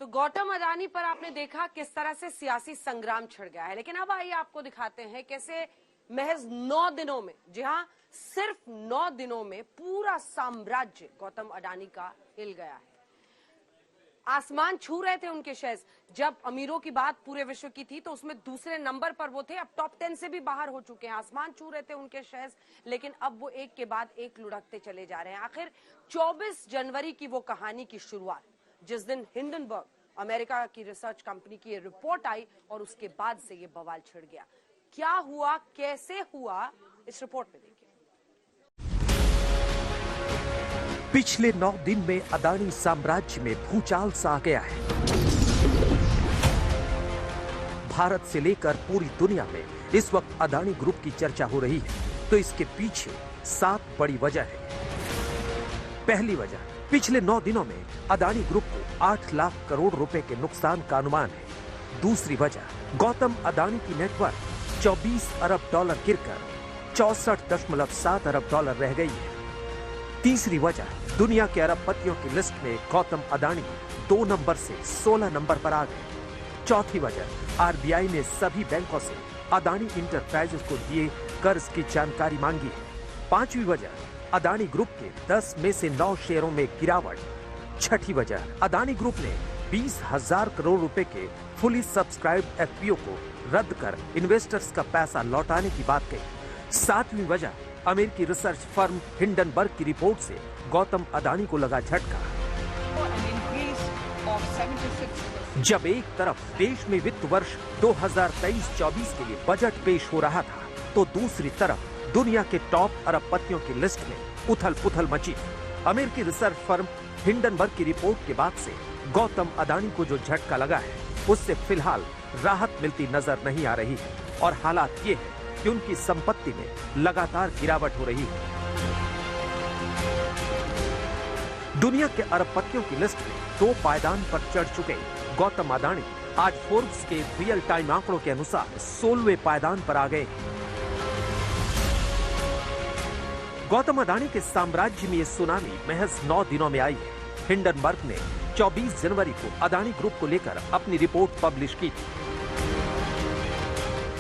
तो गौतम अडानी पर आपने देखा किस तरह से सियासी संग्राम छिड़ गया है, लेकिन अब आइए आपको दिखाते हैं कैसे महज 9 दिनों में, जी हाँ, सिर्फ 9 दिनों में पूरा साम्राज्य गौतम अडानी का हिल गया है। आसमान छू रहे थे उनके शेयर्स। जब अमीरों की बात पूरे विश्व की थी तो उसमें दूसरे नंबर पर वो थे, अब टॉप 10 से भी बाहर हो चुके हैं। आसमान छू रहे थे उनके शेयर्स, लेकिन अब वो एक के बाद एक लुढ़कते चले जा रहे हैं। आखिर 24 जनवरी की वो कहानी की शुरुआत, जिस दिन हिंडनबर्ग अमेरिका की रिसर्च कंपनी की ये रिपोर्ट आई और उसके बाद से ये बवाल छिड़ गया। क्या हुआ, कैसे हुआ, इस रिपोर्ट में देखिए। पिछले 9 दिन में अडानी साम्राज्य में भूचाल सा आ गया है। भारत से लेकर पूरी दुनिया में इस वक्त अडानी ग्रुप की चर्चा हो रही है, तो इसके पीछे 7 बड़ी वजह है। पहली वजह, पिछले 9 दिनों में अडानी ग्रुप को 8 लाख करोड़ रुपए के नुकसान का अनुमान है। दूसरी वजह, गौतम अडानी की नेटवर्थ 24 अरब डॉलर गिरकर 64.7 अरब डॉलर रह गई है। तीसरी वजह, दुनिया के अरबपतियों की लिस्ट में गौतम अडानी 2 नंबर से 16 नंबर पर आ गए। चौथी वजह, आरबीआई ने सभी बैंकों से अडानी इंटरप्राइजेस को दिए कर्ज की जानकारी मांगी है। पांचवी वजह, अडानी ग्रुप के 10 में से 9 शेयरों में गिरावट। छठी वजह, अडानी ग्रुप ने 20,000 करोड़ रुपए के फुली सब्सक्राइब्ड एफपीओ को रद्द कर इन्वेस्टर्स का पैसा लौटाने की बात कही। सातवीं वजह, अमेरिकी रिसर्च फर्म हिंडनबर्ग की रिपोर्ट से गौतम अडानी को लगा झटका। जब एक तरफ देश में वित्त वर्ष 2023-24 के लिए बजट पेश हो रहा था, तो दूसरी तरफ दुनिया के टॉप अरबपतियों की लिस्ट में उथल-पुथल मची। अमेरिकी रिसर्च फर्म हिंडनबर्ग की रिपोर्ट के बाद से गौतम अडानी को जो झटका लगा है, उससे फिलहाल राहत मिलती नजर नहीं आ रही है और हालात ये है कि उनकी संपत्ति में लगातार गिरावट हो रही है। दुनिया के अरबपतियों की लिस्ट में 2 पायदान पर चढ़ चुके गौतम अडानी आज फोर्ब्स के रियल टाइम आंकड़ों के अनुसार 16वें पायदान पर आ गए। गौतम अडानी के साम्राज्य में ये सुनामी महज 9 दिनों में आई है। हिंडनबर्ग ने 24 जनवरी को अडानी ग्रुप को लेकर अपनी रिपोर्ट पब्लिश की थी।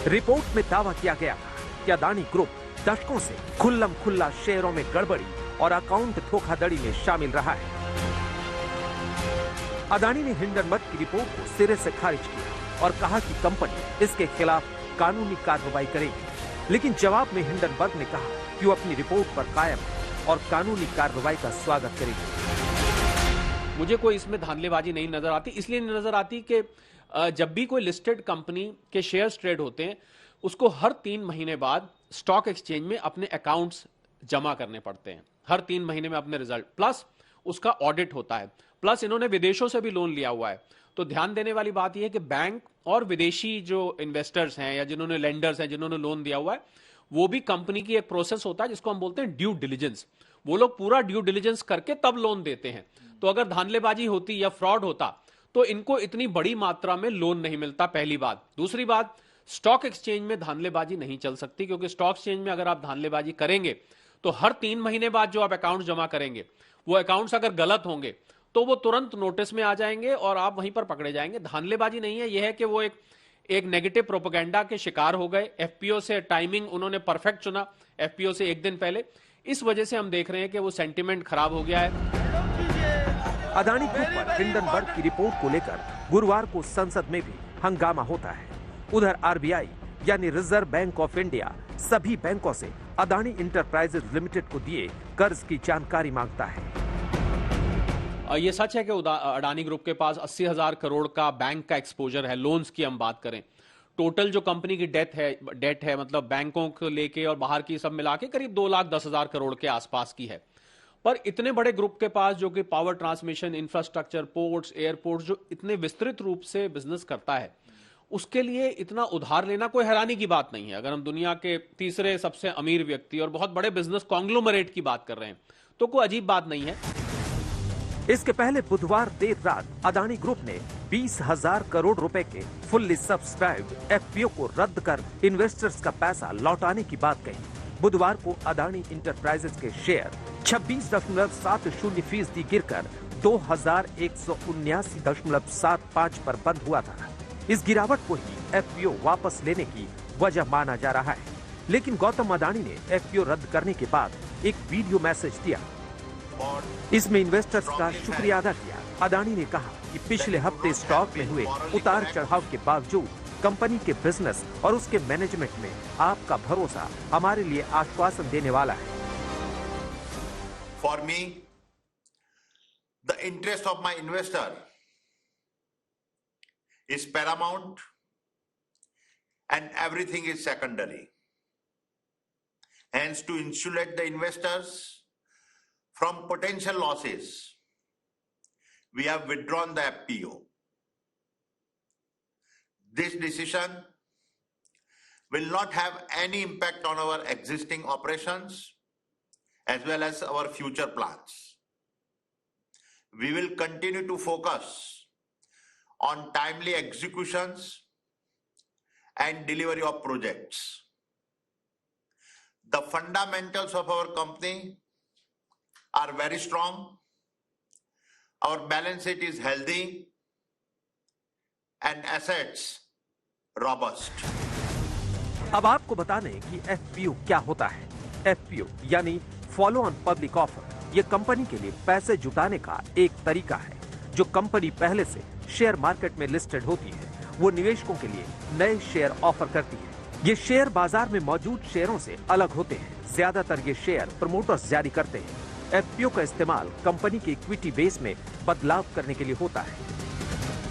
रिपोर्ट में दावा किया गया था कि अडानी ग्रुप दशकों से खुल्लम खुल्ला शेयरों में गड़बड़ी और अकाउंट धोखाधड़ी में शामिल रहा है। अडानी ने हिंडनबर्ग की रिपोर्ट को सिरे से खारिज किया और कहा कि कंपनी इसके खिलाफ कानूनी कार्रवाई करेगी। लेकिन जवाब में हिंडनबर्ग ने कहा कि वो अपनी रिपोर्ट पर कायम है और कानूनी कार्रवाई का स्वागत करेगी। मुझे कोई इसमें धांधलेबाजी नहीं नजर आती, इसलिए नहीं नजर आती कि जब भी कोई लिस्टेड कंपनी के शेयर्स ट्रेड होते हैं, उसको हर 3 महीने बाद स्टॉक एक्सचेंज में अपने अकाउंट्स जमा करने पड़ते हैं। हर 3 महीने में अपने रिजल्ट, प्लस उसका ऑडिट होता है, प्लस इन्होंने विदेशों से भी लोन लिया हुआ है। तो ध्यान देने वाली बात यह है कि बैंक और विदेशी जो इन्वेस्टर्स हैं या जिन्होंने लेंडर्स हैं, जिन्होंने लोन दिया हुआ है, वो भी कंपनी की एक प्रोसेस होता है जिसको हम बोलते हैं ड्यू डिलिजेंस। वो लोग पूरा ड्यू डिलिजेंस करके तब लोन देते हैं। तो अगर धांधलेबाजी होती या फ्रॉड होता तो इनको इतनी बड़ी मात्रा में लोन नहीं मिलता, पहली बात। दूसरी बात, स्टॉक एक्सचेंज में धांधलेबाजी नहीं चल सकती, क्योंकि स्टॉक एक्सचेंज में अगर आप धांधलेबाजी करेंगे तो हर 3 महीने बाद जो आप अकाउंट जमा करेंगे, वो अकाउंट्स अगर गलत होंगे तो वो तुरंत नोटिस में आ जाएंगे और आप वहीं पर पकड़े जाएंगे। धांधलेबाजी नहीं है, यह है कि वो एक नेगेटिव प्रोपेगेंडा के शिकार हो गए। एफपीओ से टाइमिंग उन्होंने परफेक्ट चुना, एफपीओ से 1 दिन पहले। इस वजह से हम देख रहे हैं कि वो सेंटिमेंट खराब हो गया है। अडानी ग्रुप पर हिंडनबर्ग की रिपोर्ट को लेकर गुरुवार को संसद में भी हंगामा होता है। उधर आरबीआई यानी रिजर्व बैंक ऑफ इंडिया सभी बैंकों से अडानी इंटरप्राइजेज लिमिटेड को दिए कर्ज की जानकारी मांगता है। ये सच है कि अडानी ग्रुप के पास 80,000 करोड़ का बैंक का एक्सपोजर है। लोन्स की हम बात करें, टोटल जो कंपनी की डेट है मतलब बैंकों को लेके और बाहर की सब मिला के करीब 2,10,000 करोड़ के आसपास की है। पर इतने बड़े ग्रुप के पास, जो कि power transmission, infrastructure, ports, airports, जो इतने विस्तृत रूप से बिजनेस करता है, उसके लिए इतना उधार लेना कोई हैरानी की बात नहीं है। अगर हम दुनिया के तीसरे सबसे अमीर व्यक्ति और बहुत बड़े बिजनेस कॉन्ग्लोमरेट की बात कर रहे हैं, तो कोई अजीब बात नहीं है। इसके पहले बुधवार देर रात अडानी ग्रुप ने 20,000 करोड़ रुपए के फुल्ली सब्सक्राइब्ड एफपीओ को रद्द कर इन्वेस्टर्स का पैसा लौटाने की बात कही। बुधवार को अडानी इंटरप्राइजेज के शेयर 26.70% गिरकर 2179.75 पर बंद हुआ था। इस गिरावट को ही एफपीओ वापस लेने की वजह माना जा रहा है। लेकिन गौतम अडानी ने एफपीओ रद्द करने के बाद एक वीडियो मैसेज दिया। इसमें इन्वेस्टर्स का शुक्रिया अदा किया। अडानी ने कहा कि पिछले हफ्ते स्टॉक में हुए उतार चढ़ाव के बावजूद कंपनी के बिजनेस और उसके मैनेजमेंट में आपका भरोसा हमारे लिए आश्वासन देने वाला है। For me, the interest of my investor is paramount and everything is secondary. Hence, to insulate the investors from potential losses, we have withdrawn the FPO. This decision will not have any impact on our existing operations as well as our future plans. We will continue to focus on timely executions and delivery of projects. The fundamentals of our company are very strong. Our balance sheet is healthy and assets robust. अब आपको बता दें कि FPO क्या होता है। FPO यानी follow on public offer, ये कंपनी के लिए पैसे जुटाने का एक तरीका है। जो कंपनी पहले से शेयर मार्केट में लिस्टेड होती है, वो निवेशकों के लिए नए शेयर ऑफर करती है। ये शेयर बाजार में मौजूद शेयरों से अलग होते हैं। ज्यादातर ये शेयर प्रमोटर्स जारी करते हैं। एफपीओ का इस्तेमाल कंपनी के इक्विटी बेस में बदलाव करने के लिए होता है।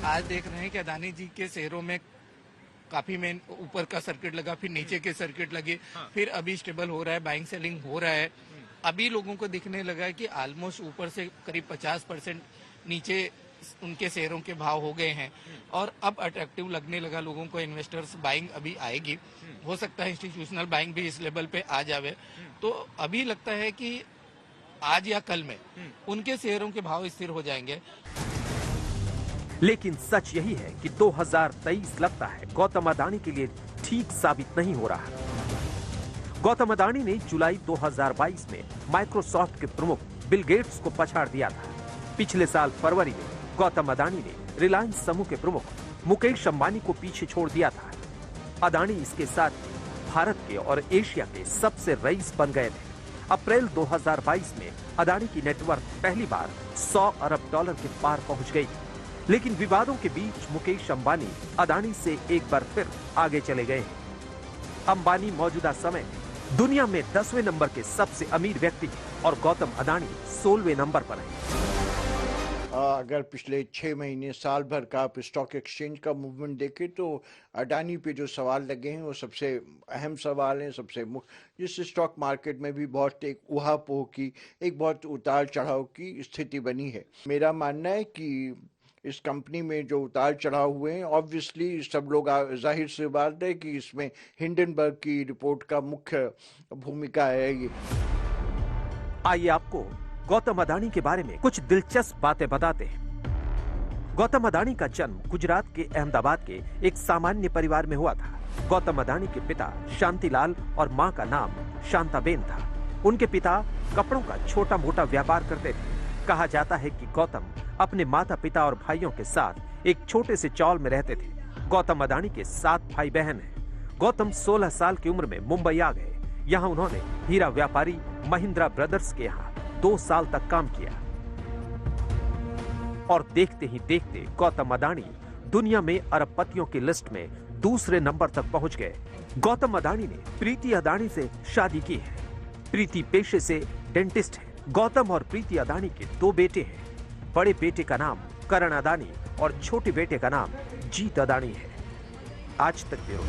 आज देख रहे हैं कि अडानी जी के शेयरों में काफी मेन ऊपर का सर्किट लगा, फिर नीचे के सर्किट लगे, फिर अभी स्टेबल हो रहा है, बाइंग सेलिंग हो रहा है। अभी लोगों को दिखने लगा है कि ऑलमोस्ट ऊपर से करीब 50% नीचे उनके शेयरों के भाव हो गए हैं और अब अट्रैक्टिव लगने लगा लोगों को। इन्वेस्टर्स बाइंग अभी आएगी, हो सकता है इंस्टीट्यूशनल बाइंग भी इस लेवल पे आ जावे। तो अभी लगता है कि आज या कल में उनके शेयरों के भाव स्थिर हो जाएंगे। लेकिन सच यही है कि 2023 लगता है गौतम अडानी के लिए ठीक साबित नहीं हो रहा। गौतम अडानी ने जुलाई 2022 में माइक्रोसॉफ्ट के प्रमुख बिल गेट्स को पछाड़ दिया था। पिछले साल फरवरी में गौतम अडानी ने रिलायंस समूह के प्रमुख मुकेश अंबानी को पीछे छोड़ दिया था। अडानी इसके साथ भारत के और एशिया के सबसे रईस बन गए थे। अप्रैल 2022 में अडानी की नेटवर्थ पहली बार $100 अरब के पार पहुंच गई। लेकिन विवादों के बीच मुकेश अंबानी अडानी से एक बार फिर आगे चले गए हैं। अंबानी मौजूदा समय में दुनिया में 10वें नंबर के सबसे अमीर व्यक्ति हैं और गौतम अडानी 16वें नंबर पर हैं। अगर पिछले 6 महीने साल भर का आप स्टॉक एक्सचेंज का मूवमेंट देखें तो अडानी पे जो सवाल लगे हैं वो सबसे अहम सवाल हैं, सबसे मुख्य। जिस स्टॉक मार्केट में भी बहुत एक उहापोह की, एक बहुत उतार चढ़ाव की स्थिति बनी है। मेरा मानना है कि इस कंपनी में जो उतार चढ़ाव हुए हैं, ऑब्वियसली सब लोग जाहिर सी बात है कि इसमें हिंडनबर्ग की रिपोर्ट का मुख्य भूमिका है। ये आइए आपको गौतम अडानी के बारे में कुछ दिलचस्प बातें बताते हैं। गौतम अडानी का जन्म गुजरात के अहमदाबाद के एक सामान्य परिवार में हुआ था। गौतम अडानी के पिता शांतिलाल और मां का नाम शांताबेन था। उनके पिता कपड़ों का छोटा मोटा व्यापार करते थे। कहा जाता है कि गौतम अपने माता पिता और भाइयों के साथ एक छोटे से चौल में रहते थे। गौतम अडानी के 7 भाई बहन हैं। गौतम 16 साल की उम्र में मुंबई आ गए। यहाँ उन्होंने हीरा व्यापारी महिंद्रा ब्रदर्स के यहाँ 2 साल तक काम किया और देखते ही देखते गौतम अडानी दुनिया में अरबपतियों की लिस्ट में दूसरे नंबर तक पहुंच गए। गौतम अडानी ने प्रीति अडानी से शादी की है। प्रीति पेशे से डेंटिस्ट है। गौतम और प्रीति अडानी के 2 बेटे हैं। बड़े बेटे का नाम करण अडानी और छोटे बेटे का नाम जीत अडानी है। आज तक ब्यूरो।